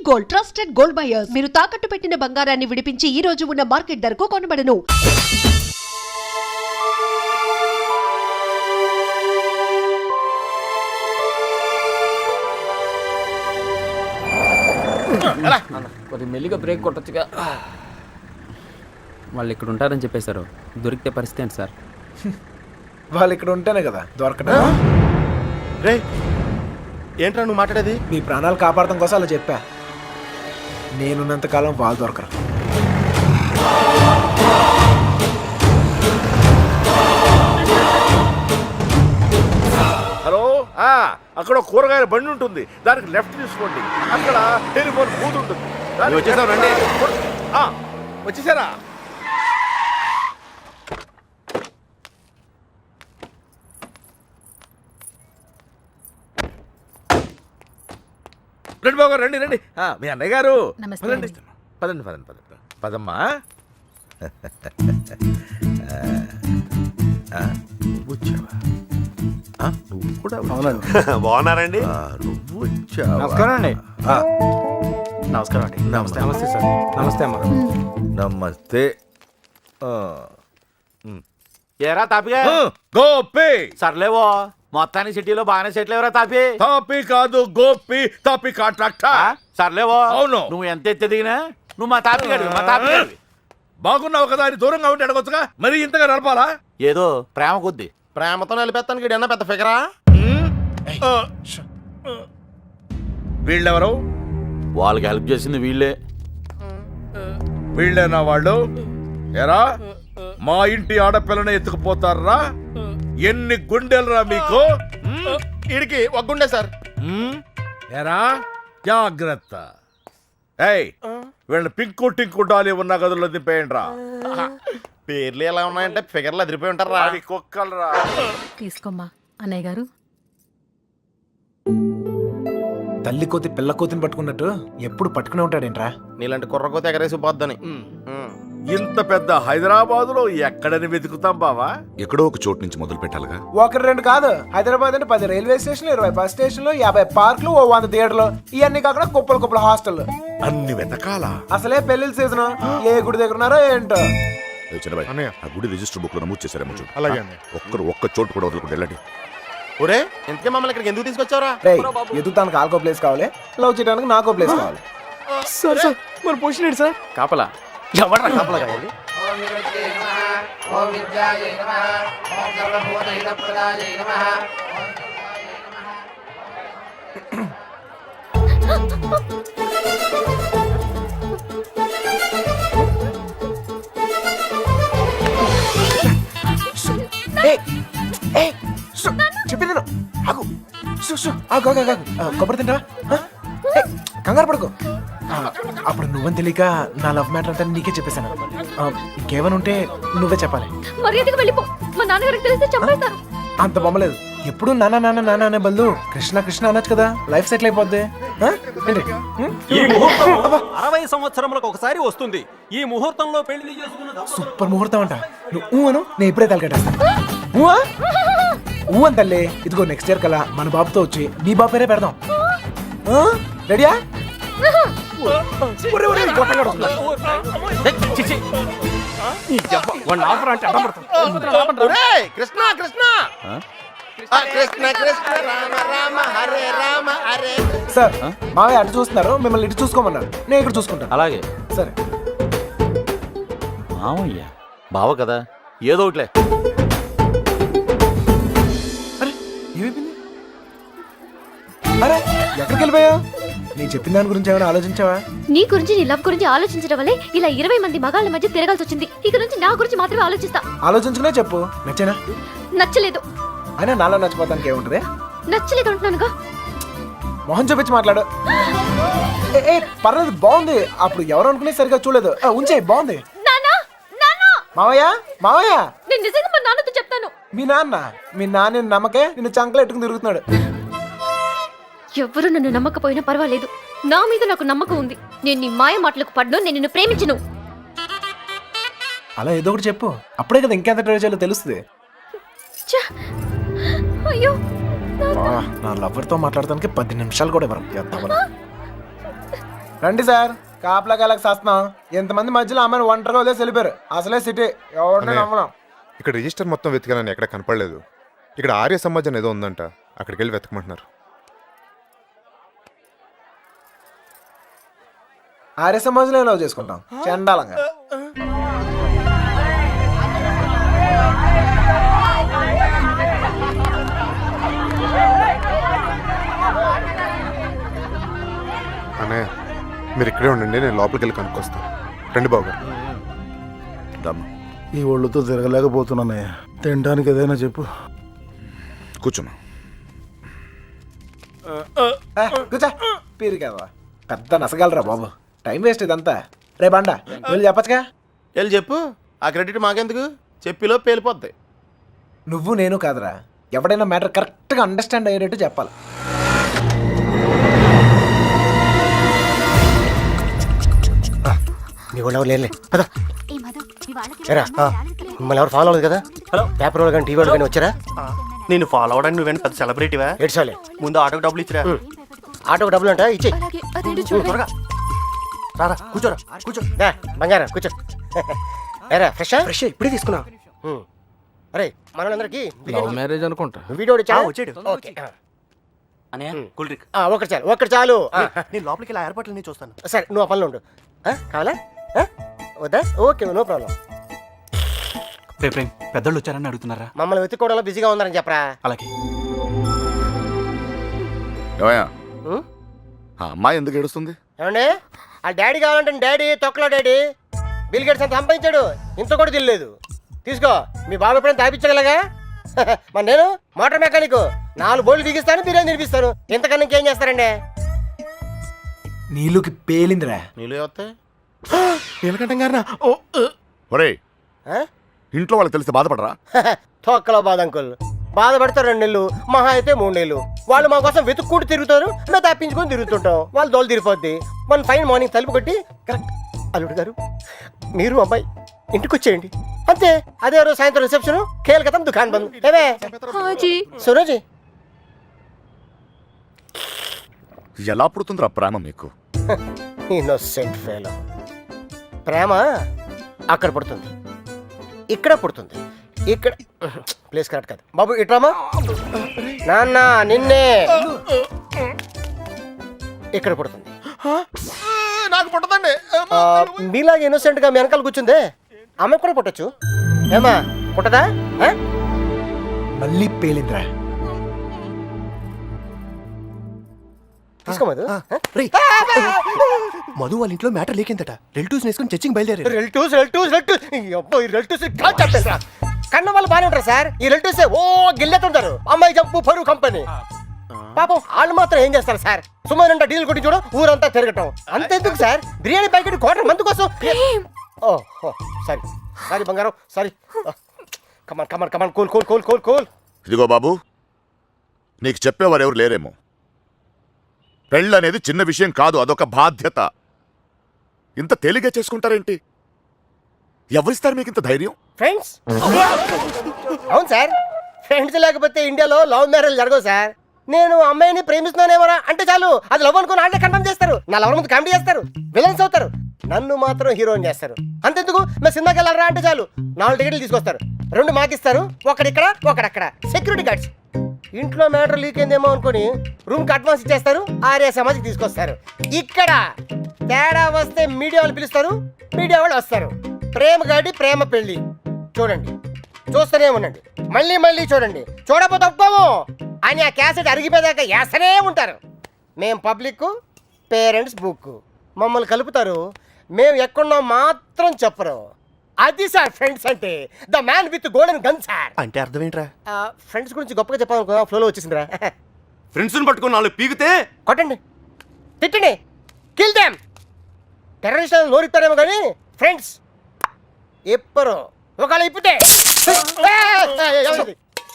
Gold, trusted gold buyers. మీరు తాకట్టు పెట్టిన బంగారాన్ని విడిపించి ఈ రోజు ఉన్న మార్కెట్ ధరకు కొనబడను. కొద్దిగా మెల్లిగా బ్రేక్ కొట్టొచ్చుగా. వాళ్ళు ఇక్కడ ఉంటారని చెప్పేశారు. దొరికితే పరిస్థితి ఏంటి సార్? వాళ్ళు ఇక్కడ ఉంటేనే కదా దొరకడం. రే ఏంట్రా నువ్వు మాట్లాడేది? మీ ప్రాణాలు కాపాడటం కోసం అలా చెప్పా. నేనున్నంతకాలం వాళ్ళు దొరకరు. హలో, అక్కడ కూరగాయల బండి ఉంటుంది, దానికి లెఫ్ట్ తీసుకోండి. అక్కడ టెలిఫోన్ బూత్ ఉంటుంది. వచ్చేసారండి. వచ్చేసారా? రండి బాబు గారు, రండి రండి. మీ అన్నయ్య గారు పదండి పదండి పదండి పదండి పదమ్మా. వచ్చావా? నువ్వు కూడా బాగున్నారండి? నువ్వు వచ్చావా? నమస్కారం అండి. నమస్కారం అండి. నమస్తే. నమస్తే సార్. నమస్తే అమ్మ. నమస్తే. ఏరా తాపిగా గోపి. సర్లేవో మొత్తానికి సిటీలో బాగానే సెటిల్ ఎవరా తాపి? తాపి కాదు గోపి, తాపి కాంట్రాక్టర్. సర్లేవో. అవును. నువ్వు ఎంత ఎత్తి దిగినా నువ్వు మా తాపి గడివి, మా తాపి గడివి. బాగున్నావు కదా అని దూరంగా ఉంటే అడగొచ్చుగా, మరి ఇంతగా నడపాలా? ఏదో ప్రేమ కొద్ది. ప్రేమతో నిలిపేస్తానికి ఇడన్నా పెద్ద ఫిగరా? వీళ్ళెవరు? వాళ్ళకి హెల్ప్ చేసింది వీళ్ళే. వీళ్ళేనా వాళ్ళు? ఎరా మా ఇంటి ఆడపిల్లని ఎత్తుకుపోతారా? ఎన్ని గుండెలరా మీకు? ఇడికి ఒక గుండె సార్. ఎరా జాగ్రత్త. ఏయ్ వీళ్ళని పింకు టింకు డాలి ఉన్న గదుల్లో దింపేయండి రా. పేర్లు ఎలా ఉన్నాయంటే ఫిగర్లు అదిరిపోయి ఉంటారా? కుక్కలరా. తీసుకోమ్మా అన్నయ్య గారు. తల్లి కోతి పిల్ల కోతిని పట్టుకున్నట్టు ఎప్పుడు పట్టుకునే ఉంటాడేంట్రా? నీలాంటి కుర్రకోత ఎగరేసి పోద్దని. ఇంత పెద్ద హైదరాబాద్ లో ఎక్కడని వెతుకుతాం బావా? ఎక్కడో ఒక చోటు నుంచి మొదలు పెట్టాలిగా. ఒకటి రెండు కాదు, హైదరాబాద్ అంటే 10 రైల్వే స్టేషన్లు, 20 బస్ స్టేషన్లు, 50 పార్కులు, 100 థియేటర్లు, ఇవన్నీ కాకుండా కుప్పలు కుప్పల హాస్టల్. అన్ని వెతకాలా? అసలే పెళ్లిళ్ళ సీజన్. ఏ గుడి దగ్గర ఉన్నారో ఏంటో. ఆ గుడి రిజిస్టర్ బుక్ లో నమోదు చేశారేమో చూడు. అలాగే ఒక్క చోటు కూడా వదలకుండా వెళ్ళండి. ఒరే ఇంతకే మమ్మల్ని ఇక్కడికి ఎందుకు తీసుకొచ్చారా? ఎదుగుతానికి ఆల్కో ప్లేస్ కావాలి, లవ్ చేయడానికి నాకో ప్లేస్ కావాలి. సార్ సార్ మన పొజిషన్ ఏంటి సార్? కాపలా ఎవరా కాపలా కావాలి? చెప్పింది ఆగు. కొబ్బరి తింటా. కంగారు పడుకో. అప్పుడు నువ్వని తెలియక నా లవ్ మ్యాటర్ అంతా నీకే చెప్పేశాను. ఇంకేమైనా ఉంటే నువ్వే చెప్పాలి. మర్యాదగా వెళ్ళిపో. మా నాన్నగారికి తెలిస్తే చంపేస్తారు. అంత బొమ్మలేదు. ఎప్పుడు నాన్న నాన్న నాన్న అనే బదులు కృష్ణ కృష్ణ అనొచ్చు కదా, లైఫ్ సెటిల్ అయిపోద్ది. ఈ ముహూర్తం 60 సంవత్సరములకు ఒకసారి వస్తుంది. ఈ ముహూర్తంలో పెళ్లి చేసుకున్న సూపర్ ముహూర్తం అంట. నువ్వు అను, నేను ఇప్పుడే తలకెట్టేస్తాను. ఊ అని తల్లి. ఇదిగో నెక్స్ట్ ఇయర్ కల్లా మన బాబుతో వచ్చి నీ బాబు పేరే పెడదాం. రెడీయా? కృష్ణ కృష్ణ సార్ మావయ్య అటు చూస్తున్నారు, మిమ్మల్ని ఇటు చూసుకోమన్నారు. నేను ఇక్కడ చూసుకుంటాను. అలాగే సరే. మామయ్య బావ కదా, ఏదో ఒకట్లే. అరే ఏమైపోయింది? అరే ఎక్కడికి వెళ్ళిపోయావు? నేను చెప్పిన దాని గురించి ఏమైనా ఆలోచించావా? నీ గురించి నీ లవ్ గురించి ఆలోచించడం వల్లే ఇలా 20 మంది మగాళ్ళ మధ్య తిరగాల్సి వచ్చింది. ఇక నుంచి నా గురించి మాత్రమే ఆలోచిస్తా. ఆలోచించుకునే చెప్పు. నచ్చేనా? నచ్చలేదు. అయినా నాలో నచ్చిపోతానికి ఏముంటది? నచ్చలేదు అంటున్నానుగా. మొహం చూపించి మాట్లాడు. ఏ పర్లేదు, బాగుంది. అప్పుడు ఎవరు అనుకునే సరిగా చూడలేదు. ఉంచే బాగుంది. మావయ్య మావయ్య, నేను నిజంగా మా నాన్నతో చెప్తాను. మీ నాన్న నమ్మకే నిన్ను చంకలు ఎట్టుకుని తిరుగుతున్నాడు. ఎవరు నన్ను నమ్మకపోయినా పర్వాలేదు, నా మీద నాకు నమ్మకం ఉంది. నేను నీ మాయ మాటలకు పడ్ను. నేను నిన్ను ప్రేమించను. అలా ఏదో ఒకటి చెప్పు, అప్పుడే కదా ఇంకెంత ట్రై చేయాలో తెలుస్తుంది. అయ్యో నా లవర్తో మాట్లాడటానికి 10 నిమిషాలు కూడా ఇవ్వరు. రండి సార్, కాపలా కాలకు చేస్తున్నాం. ఎంతమంది మధ్యలో అమ్మాయిని ఒంటరిగా వదిలేసి వెళ్ళిపోయారు. అసలే సిటీ, ఎవరిని నమ్మలేం. ఇక్కడ రిజిస్టర్ మొత్తం వెతికానని ఎక్కడ కనపడలేదు. ఇక్కడ ఆర్య సమాజం ఏదో ఉందంట, అక్కడికి వెళ్ళి వెతకమంటున్నారు. ఆర్య సమాజంలో లవ్ చేసుకుంటాం చండాలంగా. అన్నయ్య మీరు ఇక్కడే ఉండండి, నేను లోపలికి వెళ్ళి కనుక్కొస్తాను. రండి బాబు గారు. ఈ ఒళ్ళుతో తిరగలేకపోతున్నానయ్య, తినడానికి ఏదైనా చెప్పు. కూర్చున్నా. కూర్చో, పీరు కదా పెద్ద నసగలరా బాబు. టైం వేస్ట్ ఇదంతా. రే బండ వెళ్ళి చెప్పచ్చుగా. వెళ్ళి చెప్పు, ఆ క్రెడిట్ మాకెందుకు, చెప్పిలో పేలిపోద్ది. నువ్వు నేను కాదురా, ఎవడైనా మ్యాటర్ కరెక్ట్గా అండర్స్టాండ్ అయ్యేటట్టు చెప్పాలి. మీ వాళ్ళు ఎవరు లేరులే పద. ఏరా, మిమ్మల్ని ఎవరు ఫాలో అవ్వదు కదా. హలో, పేపర్ వాళ్ళు కానీ టీవీ వాళ్ళు కానీ వచ్చారా? నేను ఫాలో అవడానికి నువ్వేనా పెద్ద సెలబ్రిటీవా? ఏడ్చాలే, ముందు ఆటోకి డబ్బులు ఇచ్చిరా. ఆటోకి డబ్బులు అంట ఇచ్చే. అలాగే అదేంటో చూడండి. త్వరగా రారా, కూర్చోరా కూర్చో. బంగారం కూర్చో. ఏరా ఫ్రెష్ ఫ్రెష్ ఇప్పుడే తీసుకున్నా. అరే మనలందరికీ లవ్ మ్యారేజ్ అనుకుంటా. వీడియో వచ్చాడు. ఓకే. కూల్ డ్రింక్ ఒకటి చాలు. నేను లోపలికి ఇలా ఏర్పాట్లు నేను చూస్తాను. సరే నువ్వు ఆ పనిలో ఉండు. కావాలా వద్దా? Okay no problem. రేపు పెద్దోళ్ళు వచ్చారని అడుగుతున్నారా? మమ్మల్ని వెతుక్కోవడంలో బిజీగా ఉన్నారని చెప్పరా. అలాగే. ఏమయ్యా, ఉం? ఆ అమ్మాయి ఎందుకు ఏడుస్తుంది? ఏమండి, ఆ డాడీ కావాలంటే డాడీ తొక్కలో డాడీ బిల్ గేట్స్ అంత సంపాదించాడు, ఇంత కూడా తెలియలేదు. తీసుకో, మీ బాబు ఎప్పుడైనా తాపించగలగా. మరి నేను మోటార్ మెకానిక్, 4 బోర్లు దిగిస్తాను, బిర్యానీ తినిపిస్తాను. ఇంతకన్నా ఇంకేం చేస్తారండి? నీళ్ళుకి పేలిందిరా. నీళ్ళు వస్తాయి. నీలకంఠం గారినా? ఒరేయ్, ఇంట్లో వాళ్ళకి తెలిస్తే బాధపడరా? తొక్కలో బాధ అంకుల్, బాధపడతారు 2 నెలలు, మహా అయితే 3 నెలలు. వాళ్ళు మా కోసం వెతుక్కుంటూ తిరుగుతారు, మేము తప్పించుకొని తిరుగుతుంటాం. వాళ్ళు దోలు తిరిగిపోద్ది. మన ఫైన్ మార్నింగ్ తలుపు కొట్టి కరెక్ట్ అల్లుడు గారు మీరు అబ్బాయి ఇంటికి వచ్చేయండి అంతే. అదే రోజు సాయంత్రం రిసెప్షన్, కేల్కతం దుకాన్ బంద్. ఏమే హాజీ సురోజీ, ఎలా పుడుతుందిరా ప్రేమ మీకు? Innocent fellow. ప్రేమ అక్కడ పుడుతుంది, ఇక్కడ పుడుతుంది. ఇక్కడ ప్లేస్ కరెక్ట్ కాదు బాబు. ఇట్రామా నాన్న, నిన్నే ఇక్కడ పుడుతుంది. నాకు పుట్టదండి. మీలాగా ఇన్నోసెంట్ గా మీ వెనకాల కూర్చుందే, ఆమె కూడా పుట్టచ్చు. ఏమా పుట్టదా? మళ్ళీ పేలిందిరా. తీసుకో మధు. మధు వాళ్ళ ఇంట్లో మ్యాటర్ లేకిందట. రిలేటివ్స్ వేసుకుని చర్చికి బయలుదేరారు. రిలేటివ్స్ కన్న వాళ్ళు బాగానే ఉంటారు సార్. ఈ రిలేటివ్స్ ఓ గిల్లెతుంటారు. అమ్మాయి జంపు పరువు కంపెనీ. పాపం వాళ్ళు మాత్రం ఏం చేస్తారు సార్, సుమారు డీల్ కొట్టి చూడ ఊరంతా తిరగటం. అంతెందుకు సార్, బిర్యానీ ప్యాకెట్ ₹250 కోసం. ఓహో సారీ సారీ బంగారం, sorry. Come on come on come on, cool cool cool cool cool. ఇదిగో బాబు, నీకు చెప్పేవారు ఎవరు లేరేమో. పెళ్ళి అనేది చిన్న విషయం కాదు, అదొక బాధ్యత. ఇంత తేలిగ్గా చేసుకుంటారేంటి? ఎవరిస్తారు మీకు ఇంత ధైర్యం? ఫ్రెండ్స్. అవును సార్, ఫ్రెండ్స్ లేకపోతే ఇండియాలో లవ్ మ్యారేజ్ జరగవు సార్. నేను అమ్మాయిని ప్రేమిస్తున్నానేమరా అంటే చాలు, అది లవ్ అనుకుని వాళ్ళే కన్ఫర్మ్ చేస్తారు. నా లవర్ ముందు కామెడీ చేస్తారు, విలన్స్ అవుతారు, నన్ను మాత్రం హీరోయిన్ చేస్తారు. అంతెందుకు, మేము సినిమాకి వెళ్ళారా అంటే చాలు 4 టికెట్లు తీసుకొస్తారు. 2 మాకిస్తారు, ఒకడిక్కడ ఒకడక్కడ. Security guards. ఇంట్లో మ్యాటర్ లీక్ అయిందేమో అనుకుని రూమ్కి అడ్వాన్స్ ఇచ్చేస్తారు, ఆర్య సమాజ్కి తీసుకొస్తారు. ఇక్కడ తేడా వస్తే మీడియా వాళ్ళు పిలుస్తారు, మీడియా వాళ్ళు వస్తారు. ప్రేమ గాడి ప్రేమ పెళ్లి చూడండి, చూస్తూనే ఉండండి, మళ్ళీ మళ్ళీ చూడండి. చూడకపోతే ఒప్పుకోము అని ఆ క్యాసెట్ అరిగిపోయాక వేస్తూనే ఉంటారు. మేం పబ్లిక్, పేరెంట్స్ బుక్. మమ్మల్ని కలుపుతారు, మేము ఎక్కడున్నాం మాత్రం చెప్పరు. అది సార్ ఫ్రెండ్స్ అంటే. The man with golden gun sir. అంటే అర్థం ఏంట్రా? ఫ్రెండ్స్ గురించి గొప్పగా చెప్పాలనుకో, ఫ్లోలో వచ్చేసిందిరా. ఫ్రెండ్స్ని పట్టుకుని 4 పీకితే కొట్టండి, తిట్టండి, కిల్ దెమ్. టెర్రరిస్ట్ నోరిస్తారేమో కానీ ఫ్రెండ్స్ ఎప్పరు ఒకవేళ ఇప్పితే.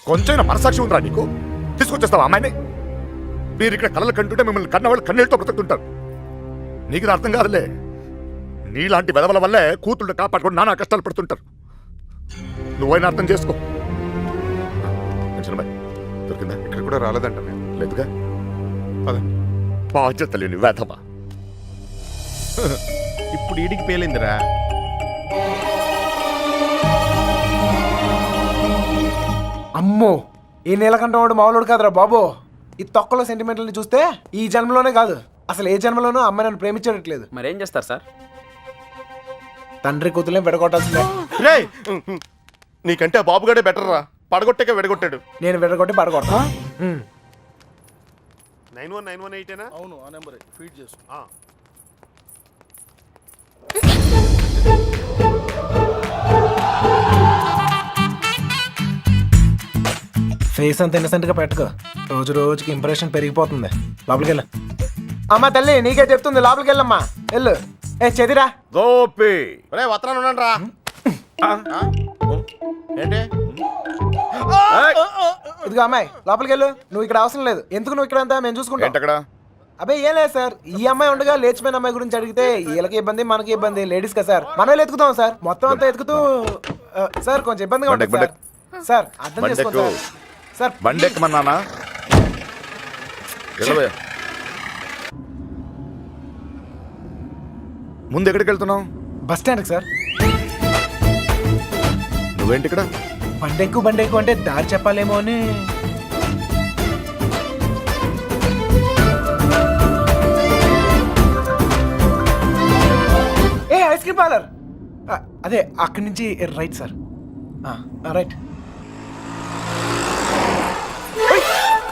కొంచెం మనసాక్షి ఉందిరా నీకు? తీసుకొచ్చేస్తావా అమ్మాయిని? మీరు ఇక్కడ కళ్ళలు కంటుంటే మిమ్మల్ని కన్నవాళ్ళు కన్నీళ్ళతో బ్రతుకుతుంటారు. నీకు ఇది అర్థం కాదులే. నీలాంటి వెదవల వల్లే కూతుళ్ళు కాపాడుకొని నానా కష్టాలు పడుతుంటారు. నువ్వైనా అర్థం చేసుకో. దొరికిందా? ఇక్కడ కూడా రాలేదంట. లేదుగా. పదండి. బాధ్యత లేని వేధవా. ఇప్పుడు ఈడికి పేలిందిరా. అమ్మో, ఈ నీలకంఠం వాడు మామూలుడు కాదురా బాబు. ఈ తొక్కలో సెంటిమెంట్లని చూస్తే ఈ జన్మలోనే కాదు అసలు ఏ జన్మలోనూ అమ్మాయి నన్ను ప్రేమించట్లేదు. మరేం చేస్తారు సార్? తండ్రి కూతుర్లే విడగొట్టాల్సిందే. రేయ్ నీకంటే ఆ బాబుగాడే బెటర్ రా, పడగొట్టాక విడగొట్టాడు. నేను విడగొట్టి పడగొడతా. 91918 అవును ఆ నెంబర్ ఫీడ్ చేసు. ఫేస్ అంత ఇన్నసెంట్ గా పెట్టుకో, రోజు రోజుకి ఇంప్రెషన్ పెరిగిపోతుంది. లోపలికి వెళ్ళు. అమ్మా తల్లి నీకే చెప్తుంది, లోపలికి వెళ్ళమ్మా వెళ్ళు. ఏ చెదిరా గోపి రే వత్రాన్ని ఉన్నాను రా. ఏంటి ఇదిగో అమ్మాయి లోపలికి వెళ్ళు. నువ్వు ఇక్కడ అవసరం లేదు. ఎందుకు నువ్వు ఇక్కడ అంతా మేము చూసుకుంటాం. ఏంటక్కడ? అబ్బాయి ఏం లేదు సార్, ఈ అమ్మాయి ఉండగా లేచిపోయిన అమ్మాయి గురించి అడిగితే వీళ్ళకి ఇబ్బంది మనకి ఇబ్బంది, లేడీస్ కదా సార్, మనం ఎత్తుకుతాం సార్. మొత్తం అంతా ఎత్తుకుతూ సార్ కొంచెం ఇబ్బందిగా ఉంటుంది సార్. సార్ అర్థం చేసుకోండి సార్. సార్ బండెక్కమన్నానా? ముందు ఎక్కడికి వెళ్తున్నావు? బస్ స్టాండ్కి సార్. నువ్వేంటి ఇక్కడ? బండెక్కు అంటే దారి చెప్పాలేమో అని. ఏ ఐస్ క్రీమ్ పార్లర్ అదే అక్కడి నుంచి రైట్ సార్. రైట్.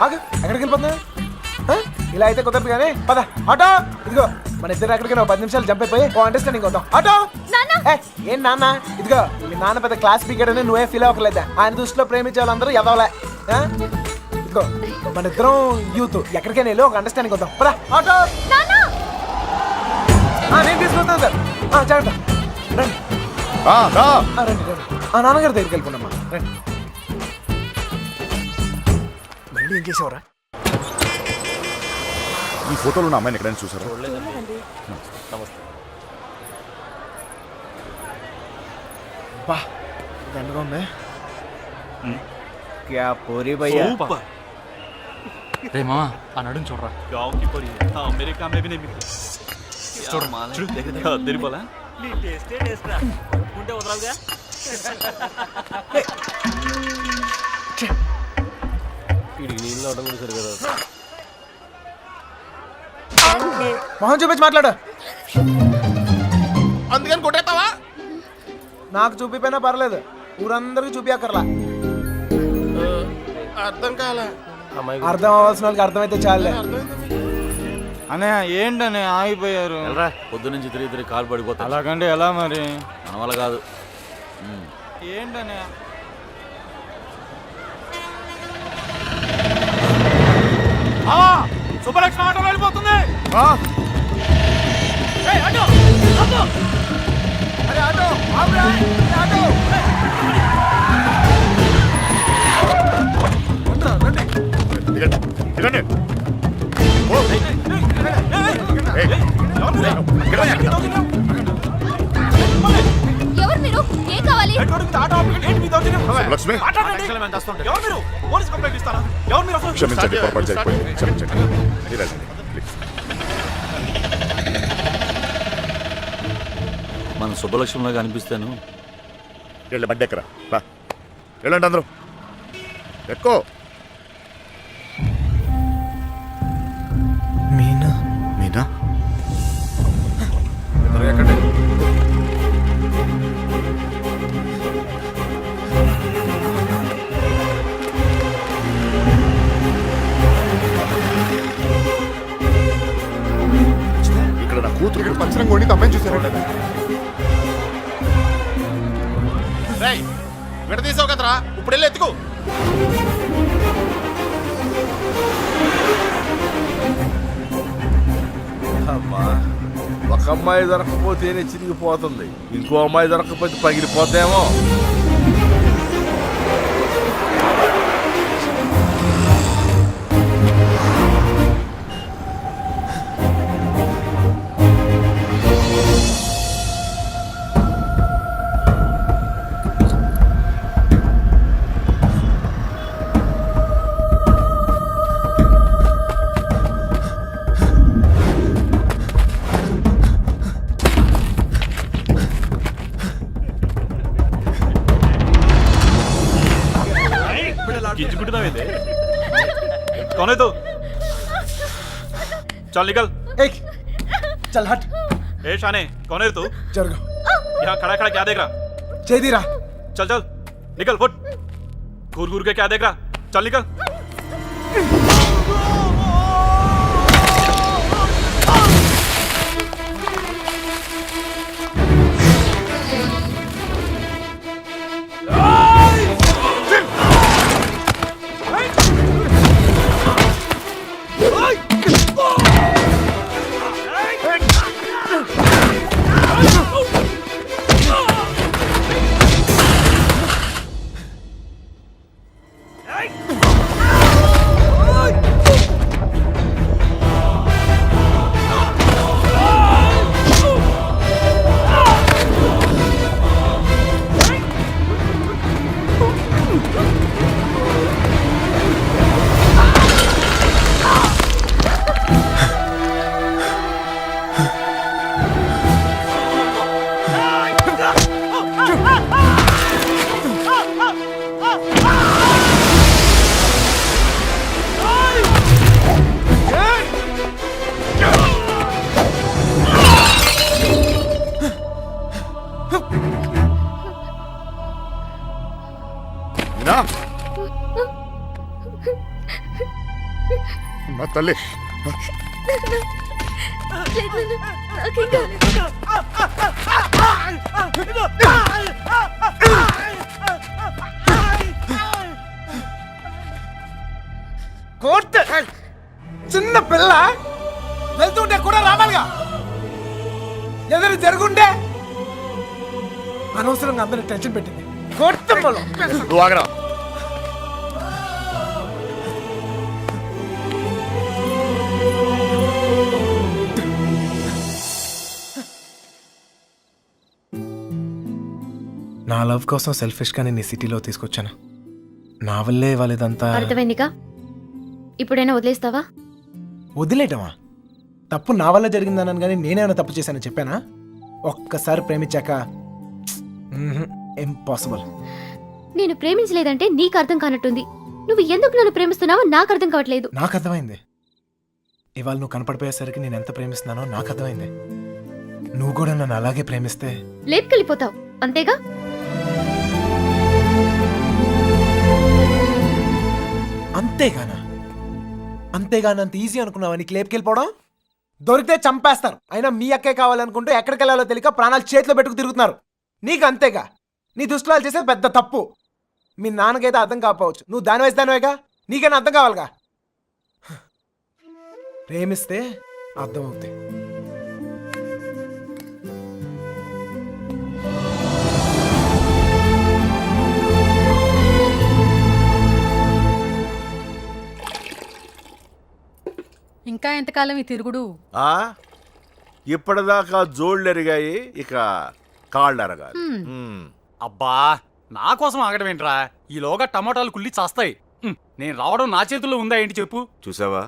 ఆగు, ఎక్కడికి వెళ్ళిపోతున్నా? ఇలా అయితే కుదరదు కానీ పద. ఆటో ఇదిగో, మన ఇద్దరు ఎక్కడికి 10 నిమిషాలు జంప్ అయిపోయి అండర్స్టాండింగ్ అవుతాం. ఆటో ఏం నాన్న, ఇదిగో మీ నాన్న పెద్ద క్లాస్ స్పీకర్ అని నువ్వే ఫీల్ అవ్వట్లేదా? ఆయన దృష్టిలో ప్రేమించే వాళ్ళందరూ ఎదవలే. ఇదిగో మన ఇద్దరం యూత్, ఎక్కడికైనా వెళ్ళి ఒక అండర్స్టాండింగ్ అవుతాం. పద ఆటో. నేను తీసుకొస్తాను సార్. జాగ్రత్త. రండి రండి రండి. నాన్నగారి దగ్గరికి వెళ్ళిపోండమ్మా. రండి. మళ్ళీ ఏం చేసేవరా? ఈ ఫోటోలో ఉన్న అమ్మాయిని ఎక్కడైనా చూసారా? బా దండగా ఉంది. క్యా పూరి భయ్యా. రే మామా ఆ నడుం చూడరా. అమెరికా మే భీ नहीं చూడు తిరిపోలా నీ టేస్టే టేస్ట్ రా ఉంటే వదలవుగా. వీడికి నీళ్ళు అవడం కూడా సరిగా. మొహం చూపించి మాట్లాడు. అందుకని కొట్టేస్తావా? నాకు చూపిపోయినా పర్లేదు, ఊరందరికి చూపించక్కర్లా. అర్థం కాలే. అర్థం అవ్వాల్సిన వాళ్ళకి అర్థమైతే చాలే. అనే ఏంటనే ఆగిపోయారు? పొద్దు నుంచి తిరిగి కాలు పడిపోతా. అలాగంటే ఎలా మరి? మన వల్ల కాదు. ఏంటనే శుభలక్ష్మి ఆటో వెళ్ళిపోతుంది. ఎవరు మీరు? ఏం కావాలి? లక్ష్మి క్షమించండి, పొరపాటు జరిగిపోయింది. క్షమించండి. మీరు వెళ్ళండి, ప్లీజ్. మన శుభలక్ష్మిలాగా అనిపిస్తాను. వెళ్ళి బండి ఎక్కరా. వెళ్ళండి అందరూ, ఎక్కువ. మీనా మీనా ఎక్కండి. ఇక్కడ నా కూతురు పంచరం కొని అమ్మాయిని చూసారు. విడదీసావు కదరా, ఇప్పుడు వెళ్ళి ఎత్తుకో. అమ్మా, ఒక అమ్మాయి దొరకకపోతేనే చిరిగిపోతుంది, ఇంకో అమ్మాయి దొరకకపోతే పగిలిపోతేమో. कौन है तू? चल निकल। ఏయ్ చల్ హట్ ए शाने, कौन है तू? జరుగు यहाँ खड़ा खड़ा क्या देख रहा? చేదిరా चल चल निकल फुट। घूर घूर के क्या देख रहा? चल निकल। మీనా మా తల్లి కోర్ట్ చిన్న పిల్ల వెళ్తుంటే కూడా రావాలిగా ఏదైనా జరుగుంటే అనవసరంగా అందరిని టెన్షన్ పెట్టింది కోర్టు నువ్వు ఆగరా. నా లవ్ కోసం సెల్ఫిష్ గా నేను ఈ సిటీలో తీసుకొచ్చాను. నా వల్లే వాళ్ళదంతా అర్థమైందిగా? ఇప్పుడైనా వదిలేస్తావా? వదిలేయటమా? తప్పు నా వల్ల జరిగిందన్నాను కానీ నేనేమైనా తప్పు చేశానని చెప్పానా? ఒక్కసారి ప్రేమించాక ఇంపాసిబుల్. నేను ప్రేమించలేదంటే నీకు అర్థం కానట్టుంది. నువ్వు ఎందుకు నన్ను ప్రేమిస్తున్నావో నాకు అర్థం కావట్లేదు. నాకు అర్థమైంది. ఇవాళ నువ్వు కనపడిపోయేసరికి నేను ఎంత ప్రేమిస్తున్నానో నాకు అర్థమైంది. నువ్వు కూడా నన్ను అలాగే ప్రేమిస్తే లేపుకెళ్ళిపోతావు అంతేగా? అంతేగానంత ఈజీ అనుకున్నావా నీకు లేపుకెళ్ళిపోవడం? దొరికితే చంపేస్తారు. అయినా మీ అక్కే కావాలనుకుంటూ ఎక్కడికి వెళ్ళాలో తెలియక ప్రాణాలు చేతిలో పెట్టుకు తిరుగుతున్నారు. నీకు అంతేగా. నీ దృష్టిలో చేసేది పెద్ద తప్పు. మీ నాన్నకైతే అర్థం కాకపోవచ్చు, నువ్వు దాని వయసు దానివేగా, నీకైనా అర్థం కావాలిగా. ప్రేమిస్తే అర్థం అవుతాయి. ఇంకా ఎంతకాలం ఈ తిరుగుడు? ఇప్పటిదాకా జోళ్ళు ఎరిగాయి, ఇక కాళ్ళు ఎరగాలి. అబ్బా నా కోసం ఆగడం ఏంట్రా? ఈలోగా టమాటాలు కుళ్ళి చాస్తాయి. నేను రావడం నా చేతుల్లో ఉందా ఏంటి చెప్పు? చూసావా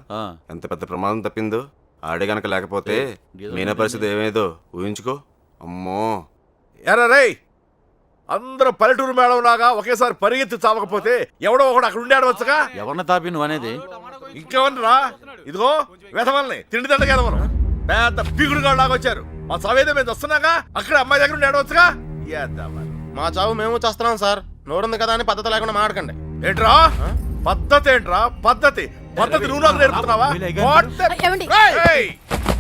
ఎంత పెద్ద ప్రమాదం తప్పిందో? ఆడే గనక లేకపోతే మీనా పరిస్థితి ఏమేదో ఊహించుకో. అమ్మో ఎరా రేయ్, అందరూ పల్లెటూరు మేడం లాగా ఒకేసారి పరిగెత్తి చావకపోతే ఎవడో ఒకడు అక్కడ ఉండి ఆడవచ్చుగా. ఎవరిని తాపి నువ్వు అనేది? ఇంకెవరిరా? ఇదిగో వెధవల్ని తిండి దండగా ఎదవను పెద్ద పిగుడుగా లాగా వచ్చారు. మా చావేదో మేము వస్తున్నాగా, అక్కడ అమ్మాయి దగ్గర ఉండి ఆడవచ్చుగా. మా చావు మేము చేస్తున్నాం సార్. నోరుంది కదా అని పద్ధతి లేకుండా మాట్లాడకండి. ఏంట్రా పద్ధతి? ఏంట్రా పద్ధతి? పద్ధతి నువ్వు నాకు నేర్పుతున్నావా? ఏయ్!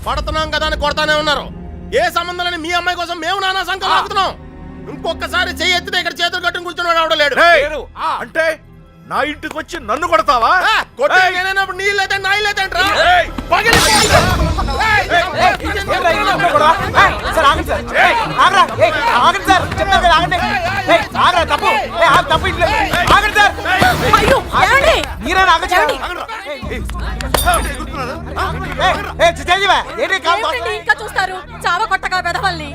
పడుతున్నాం కదా అని కొడతానే ఉన్నారు. ఏ సంబంధం లేని మీ అమ్మాయి కోసం మేము నానా సంఖ్యలో ఆగుతున్నాం. ఇంకొకసారి చెయ్యి ఎత్తితే ఇక్కడ చేతులు కట్టుకుని కూర్చొని వాడు లేడు. ఏయ్! అంటే నా ఇంటికి వచ్చి నన్ను కొడతావా? నేనప్పుడు నీళ్ళైతే నా ఇల్లేదంట్రా. ఏయ్! ఇంకా చూస్తారు చావ కొట్టగా వెధవల్ని.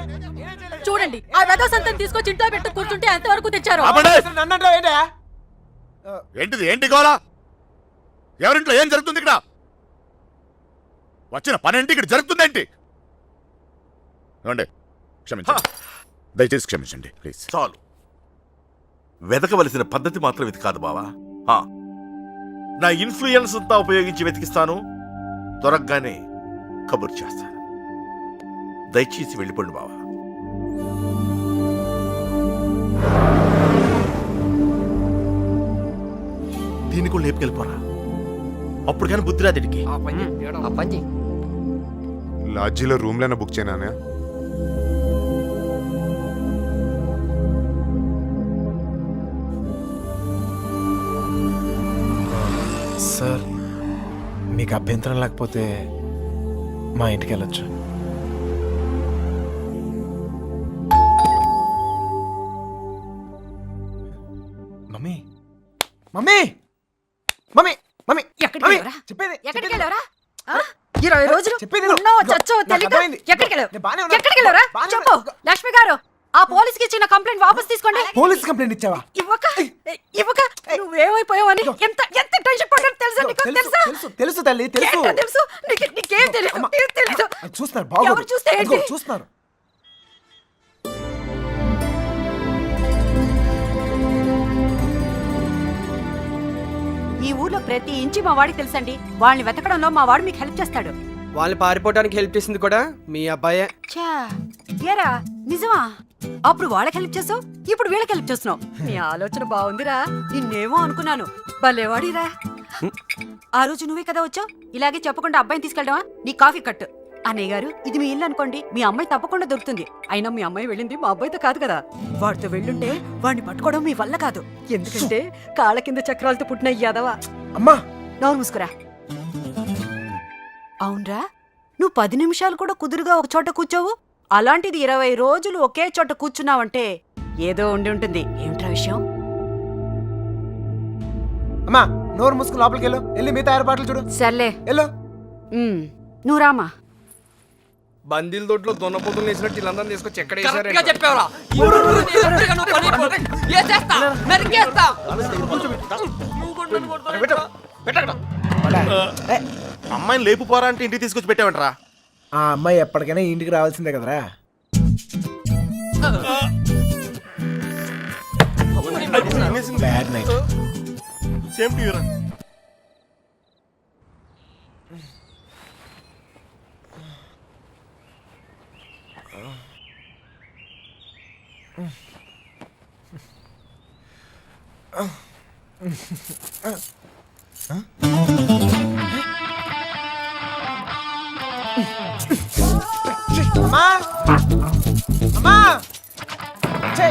చూడండి ఆ వెధవ సంతని తీసుకొచ్చి ఇంట్లో పెట్టు కూర్చుంటే ఎంతవరకు తెచ్చారు? ఏంటిది? ఏంటి గోలా? ఎవరింట్లో ఏం జరుగుతుంది ఇక్కడ? వచ్చిన పనేంటి ఇక్కడ జరుగుతుందేంటి? క్షమించండి, దయచేసి క్షమించండి ప్లీజ్. చాలు. వెదకవలసిన పద్ధతి మాత్రం ఇది కాదు బావా. నా ఇన్ఫ్లుయెన్స్ అంతా ఉపయోగించి వెతికిస్తాను. దొరకగానే కబురు చేస్తాను. దయచేసి వెళ్ళిపోండి బావా. దీన్ని కూడా లేపుకెళ్ళిపోరా. అప్పుడు కానీ బుద్ధి రాదిడికి. లాడ్జీలో రూమ్లైనా బుక్ చేయనా? సార్ మీకు అభ్యంతరం లేకపోతే మా ఇంటికి వెళ్ళొచ్చు. మమ్మీ మమ్మీ మమ్మీ మమ్మీ ఎక్కడికి మమ్మీ, వెళ్ళావురా? చెప్పేది ఎక్కడికి వెళ్ళారా 20 రోజులు చెప్పేది విను. ఉన్నావో ఇదిగో, చచ్చావో నాకు తెలీదు. అర్థమైంది. ఎక్కడికి వెళ్ళావు? నేను బానే ఉన్నాను. ఎక్కడికి వెళ్ళావురా? బానే చెప్పు ఉన్నాను. లక్ష్మి గారు, ఆ పోలీస్కి ఇచ్చిన కంప్లైంట్ వాపస్ తీసుకోండి. పోలీస్ కంప్లైంట్ ఇచ్చావా? ఇవ్వక నువ్వేమైపోయావని ఎంత ఎంత టెన్షన్ పడ్డాను తెలుసా నీకు? తెలుసా? తెలుసు తెలుసు తల్లి తెలుసు. ఏంటో తెలుసు నీకేం తెలియదు. అమ్మ, ఏం తెలీదు. అది చూస్తున్నారు బాగోదు. ఎవరు చూస్తే ఏంటి? ఇదిగో, చూస్తున్నారు. ఈ ఊర్లో ప్రతి ఇంచి మా వాడికి తెలుసండి. వాళ్ళని వెతకడంలో మా వాడు మీకు హెల్ప్ చేస్తాడు. వాళ్ళు పారిపోవడానికి హెల్ప్ చేసింది కూడా మీ అబ్బాయే. ఛా, ఏరా నిజమా? అప్పుడు వాళ్ళకి హెల్ప్ చేసావు, ఇప్పుడు వీళ్ళకి హెల్ప్ చేస్తున్నావు. నీ ఆలోచన బాగుందిరా. నిన్నేమో అనుకున్నాను. భలేవాడిరా. ఆ రోజు నువ్వే కదా వచ్చావు. ఇలాగే చెప్పకుండా అబ్బాయిని తీసుకెళ్ళడమా? నీ కాఫీ కట్టు. అన్నయ్య గారు, ఇది మీ ఇల్లు అనుకోండి. మీ అమ్మాయి తప్పకుండా దొరుకుతుంది. అయినా మీ అమ్మాయి వెళ్ళింది మా అబ్బాయితో కాదు కదా. వాడితో వెళ్ళుంటే వాడిని పట్టుకోవడం మీ వల్ల కాదు. ఎందుకంటే కాళ్ళ కింద చక్రాలతో పుట్టిన యాదవా. అమ్మా నోరు మూసుకురా. అవునరా, నువ్వు 10 నిమిషాలు కూడా కుదురుగా ఒక చోట కూర్చోవు. అలాంటిది 20 రోజులు ఒకే చోట కూర్చున్నావంటే ఏదో ఉండి ఉంటుంది. ఏమిట్రా విషయం? అమ్మా నోరు మూసుకుని లోపలికి వెళ్ళు. వెళ్ళి మిగతా ఏర్పాట్లు చూడు. సర్లే, వెళ్ళు. నువ్వు రామా. బందీల దొడ్లో దొన్నపోతులు వేసినట్టు వీళ్ళందరినీ తీసుకొచ్చి ఎక్కడ అమ్మాయిని లేపుపోరా అంటే ఇంటికి తీసుకొచ్చి పెట్టావంటరా. ఆ అమ్మాయి ఎప్పటికైనా ఇంటికి రావాల్సిందే కదరా. Bad night. Same to you రా. అమ్మా అమ్మా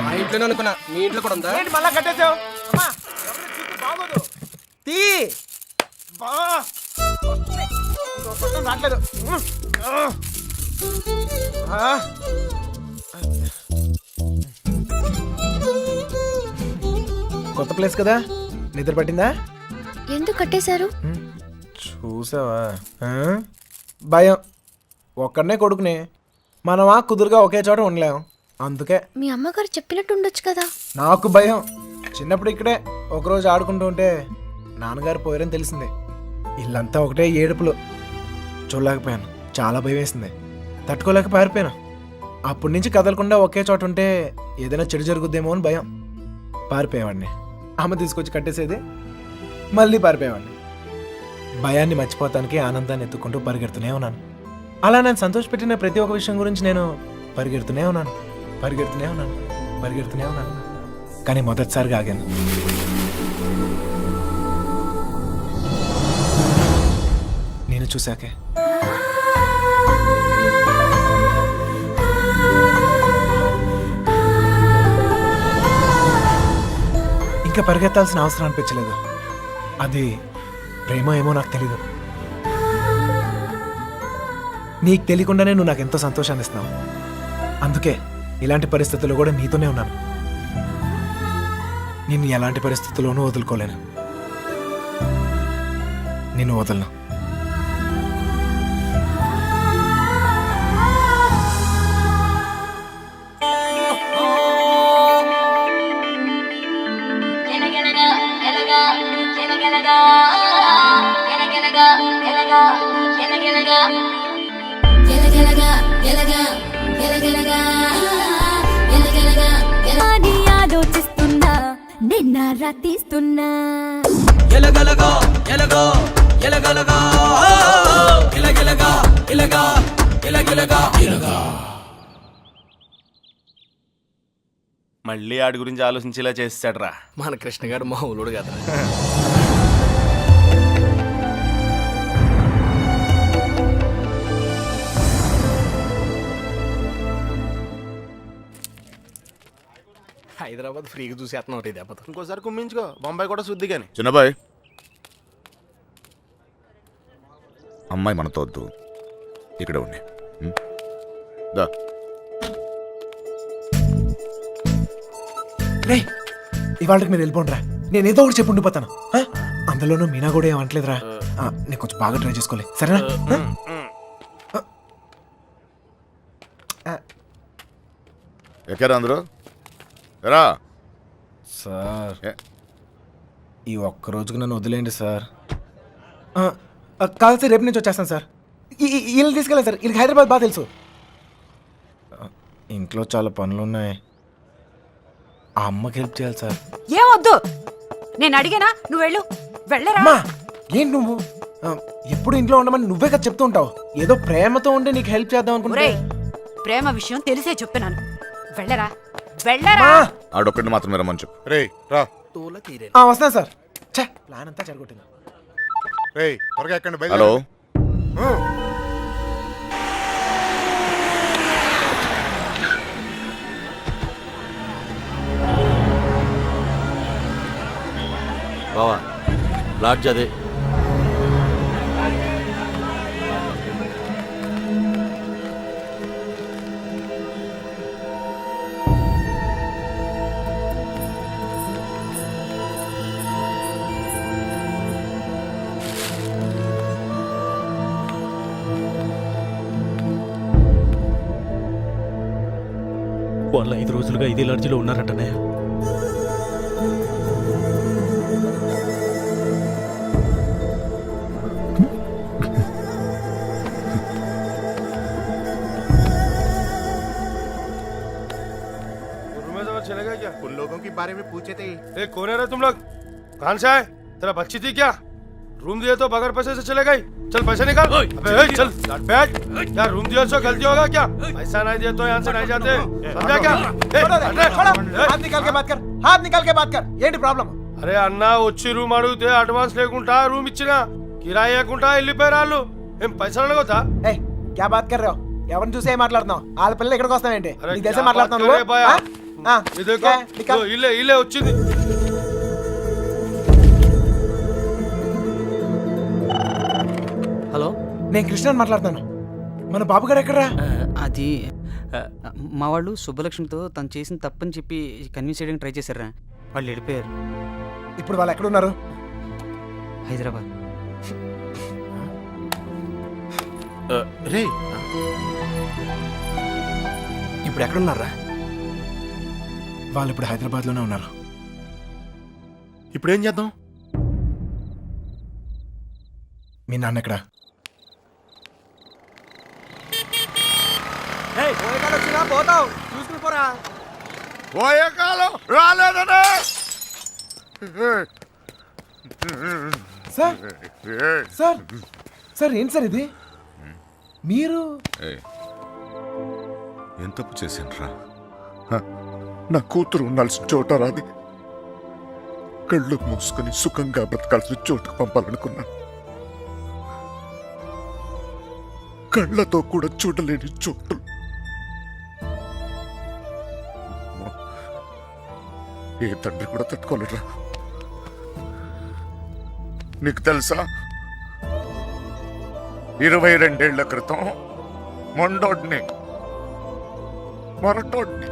మా ఇంట్లోనే అనుకున్నా, మీ ఇంట్లో కూడా ఉందా? ఏంటి మళ్ళా కట్టేసావు? అమ్మా ఎవరు చూస్తే బాగోదు. తీ బా రావట్లేదు. కొత్త ప్లేస్ కదా, నిద్ర పట్టిందా? ఎందుకు కట్టేశారు? చూసావా? భయం. ఒక్కడనే కొడుకునే మనమా కుదురుగా ఒకే చోట ఉండలేం. అందుకే మీ అమ్మగారు చెప్పినట్టు ఉండొచ్చు కదా. నాకు భయం. చిన్నప్పుడు ఇక్కడే ఒకరోజు ఆడుకుంటూ ఉంటే నాన్నగారు పోయారని తెలిసింది. ఇల్లంతా ఒకటే ఏడుపులు. చూడలేకపోయాను. చాలా భయం వేసింది. తట్టుకోలేక పారిపోయాను. అప్పటి నుంచి కదలకుండా ఒకే చోట ఉంటే ఏదైనా చెడు జరుగుద్దేమో అని భయం. పారిపోయేవాడిని. అమ్మ తీసుకొచ్చి కట్టేసేది, మళ్ళీ పారిపోయేవాడిని. భయాన్ని మర్చిపోతానికి ఆనందాన్ని ఎత్తుకుంటూ పరిగెడుతూనే ఉన్నాను. అలా నేను సంతోషపెట్టిన ప్రతి ఒక్క విషయం గురించి నేను పరిగెడుతూనే ఉన్నాను. కానీ మొదటిసారిగా ఆగాను. నేను చూశాకే. ఇంకా పరిగెత్తాల్సిన అవసరం అనిపించలేదు. అది ప్రేమ ఏమో నాకు తెలీదు. నీకు తెలియకుండానే నువ్వు నాకు ఎంతో సంతోషాన్ని ఇస్తున్నావు. అందుకే ఇలాంటి పరిస్థితుల్లో కూడా నీతోనే ఉన్నాను. నిన్ను ఎలాంటి పరిస్థితుల్లోనూ వదులుకోలేను. నిన్ను వదలను. ఆలోచిస్తున్నా నిన్న రాతీస్తున్నా మళ్ళీ ఆడి గురించి ఆలోచించేలా చేస్తాడ్రా. మన కృష్ణ గారు మా ఊళ్ళోడు కదా. హైదరాబాద్ ఫ్రీగా చూసేస్తున్నాం రే దెబ్బతో. ఇంకోసారి కుమ్మించుకో, బొంబాయి కూడా శుద్ధి కానీ. చిన్నబాయ్, అమ్మాయి మనతో వద్దు, ఇక్కడ ఉండి. దా. రే ఇవాళకి మీరు వెళ్ళిపోండిరా, నేను ఏదో ఒకటి చెప్పి ఉండిపోతాను. అందులోనూ మీనా కూడా ఏమంటలేదురా. నేను కొంచెం బాగా ట్రై చేసుకోలే, సరేనా? ఎక్కారా అందరూ? ఎరా సార్ ఈ ఒక్క రోజుకి నన్ను వదిలేండి సార్. కాదు సార్, రేపు నుంచి వచ్చేస్తాను సార్. వీళ్ళు తీసుకెళ్ళాను సార్, వీళ్ళకి హైదరాబాద్ బాగా తెలుసు. ఇంట్లో చాలా పనులు ఉన్నాయి, ఆ అమ్మకి హెల్ప్ చేయాలి సార్. ఏమొద్దు, నేను అడిగానా, నువ్వు వెళ్ళు. వెళ్ళరా. అమ్మా ఏంటి నువ్వు ఎప్పుడు ఇంట్లో ఉండమని నువ్వే కదా చెప్తూ ఉంటావు. ఏదో ప్రేమతో ఉండి నీకు హెల్ప్ చేద్దాం అనుకుంటే. ఒరేయ్, ప్రేమ విషయం తెలిసే చెప్తున్నాను. వెళ్ళరా వెళ్ళరా. ఆడొక్కడిని మాత్రమే రమ్మని చెప్పు. రే రా. వస్తాను సార్. ప్లాన్ అంతా చెడగొట్టింది. రే త్వరగా ఎక్కండి. హలో, బావా లాడ్జ్ అదే. వాళ్ళు 5 రోజులుగా ఇదే లాడ్జిలో ఉన్నారంటనే. चलेगा क्या? उन लोगों के बारे में पूछे थे. कौन है रे तुम लोग? कहाँ से आए? तेरा बच्ची थी क्या? रूम दिए तो बगैर पैसे से चले गई? चल पैसे निकाल. अबे चल बैठ. क्या रूम दिया तो गलती होगा क्या? पैसा नहीं दिया तो यहाँ से नहीं जाते. समझा क्या? हाथ निकाल के बात कर, हाथ निकाल के बात कर. ఏంటి ప్రాబ్లం? అరే అన్న, వచ్చి రూమ్ అడిగితే అడ్వాన్స్ లేకుండా రూమ్ ఇచ్చినా, కిరాయి లేకుండా వెళ్ళిపోయారు వాళ్ళు. ఏం పైసలు అడగొద్దా? क्या बात कर रहे हो? ఎవరిని చూసే మాట్లాడుతున్నావు? వాళ్ళ పిల్లలు ఇక్కడికి వస్తావేంటి? నీకు తెలిసే మాట్లాడుతున్నావు. ఇల్లే ఇల్లే వచ్చింది. హలో, నేను కృష్ణని మాట్లాడుతాను. మన బాబు గారు ఎక్కడరా? అది మా వాళ్ళు సుబ్బలక్ష్మితో తను చేసిన తప్పని చెప్పి కన్విన్స్ చేయడానికి ట్రై చేశారా. వాళ్ళు వెళ్ళిపోయారు. ఇప్పుడు వాళ్ళు ఎక్కడున్నారు? హైదరాబాద్. రే ఇప్పుడు ఎక్కడున్నారా? వాళ్ళు ఇప్పుడు హైదరాబాద్లోనే ఉన్నారు. ఇప్పుడు ఏం చేద్దాం? మీ నాన్న ఎక్కడ? పోతావు చూసుకుని పోరా. పోయే కాలం రాలేదనే. సార్ సార్ సార్ ఏంటి సార్ ఇది? మీరు ఏం తప్పు చేశానురా? నా కూతురు ఉండాల్సిన చోట రాది, కళ్ళు మూసుకొని సుఖంగా బ్రతకాల్సిన చోటుకు పంపాలనుకున్నాను. కళ్ళతో కూడా చూడలేని చోటు. ఏ తండ్రి కూడా తట్టుకోలేరా. నీకు తెలుసా, 22 ఏళ్ల క్రితం మొండోడ్ని మొరటోడ్ని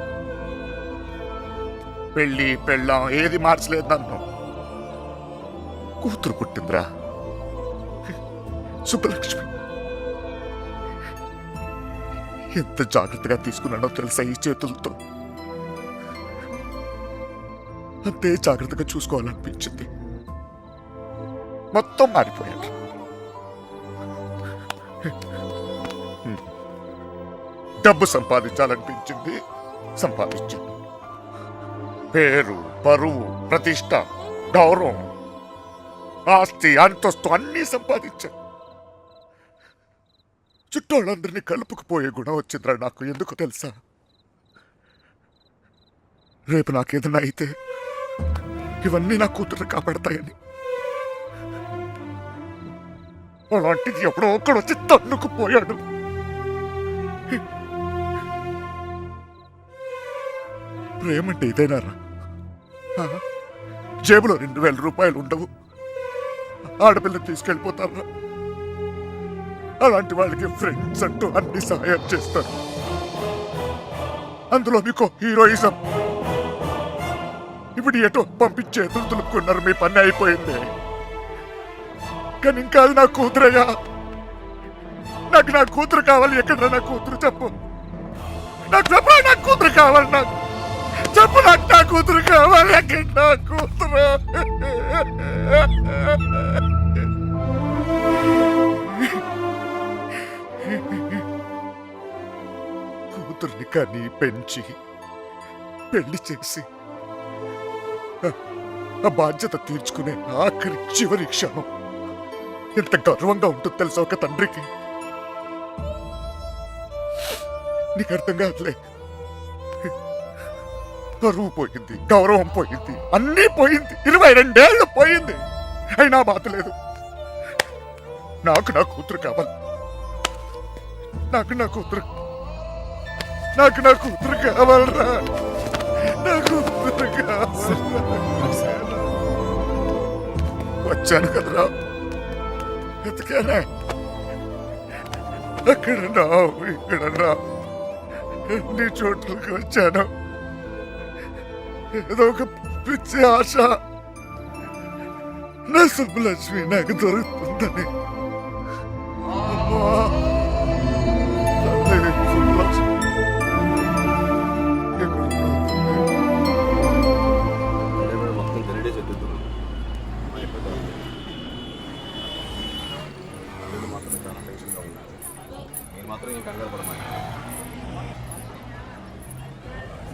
పెళ్ళి పెళ్ళాం ఏది మార్చలేదు నన్ను. కూతురు పుట్టిందిరా, సుబ్బలక్ష్మి. ఎంత జాగ్రత్తగా తీసుకున్నానో తెలుసా ఈ చేతులతో. అంతే జాగ్రత్తగా చూసుకోవాలనిపించింది. మొత్తం మారిపోయాడు. డబ్బు సంపాదించాలనిపించింది, సంపాదించాను. పేరు, పరువు, ప్రతిష్ట, గౌరవం ఆస్తి అంతస్తు అన్నీ సంపాదించాను. చుట్టోళ్ళందరినీ కలుపుకుపోయే గుణం వచ్చిందిరా నాకు. ఎందుకు తెలుసా? రేపు నాకేదన్నా అయితే ఇవన్నీ నా కూతురు కాపాడతాయని. అలాంటిది ఎప్పుడో ఒక్కడొచ్చి తన్నుకుపోయాడు. ప్రేమంటే ఇదేనారా? జేబులో 2000 రూపాయలు ఉండవు, ఆడపిల్లని తీసుకెళ్ళిపోతారా? అలాంటి వాళ్ళకి ఫ్రెండ్స్ అంటూ అన్ని సహాయం చేస్తారు. అందులో మీకు హీరోయిజం. ఇప్పుడు ఎటో పంపించే ఎదురు తులుపుకున్నారు, మీ పని అయిపోయింది. కానీ ఇంకా అది నా కూతురయ్యా. నాకు నా కూతురు కావాలి. ఎక్కడ నా కూతురు చెప్పు, నాకు చెప్పు. నా కూతురు కావాలి, నాకు చెప్పు. నాకు నా కూతురు కావాలి. ఎక్కడ నా కూతురు? కూతుర్ని కానీ పెంచి పెళ్లి చేసి ఆ బాధ్యత తీర్చుకునే ఆఖరి చివరి క్షణం ఎంత గర్వంగా ఉంటుంది తెలుసా ఒక తండ్రికి? నీకు అర్థం కాదులే. పరువు పోయింది, గౌరవం పోయింది, అన్నీ పోయింది. 22 ఏళ్ళు పోయింది. అయినా బాధ లేదు. నాకు నా కూతురు కావాలి. నాకు నా కూతురు కావాలరా. నా కూతురు కావాలి. వచ్చాను కదరా, ఎతికానే. అక్కడ నా ఇక్కడ నా ఎన్ని చోట్లకి వచ్చాను. ఏదో ఒక పిచ్చి ఆశ నా సుబ్బలక్ష్మి నాకు దొరుకుతుందని. అమ్మా, తల్లి సుబ్బలక్ష్మి మాత్రం కంగారు పడమా.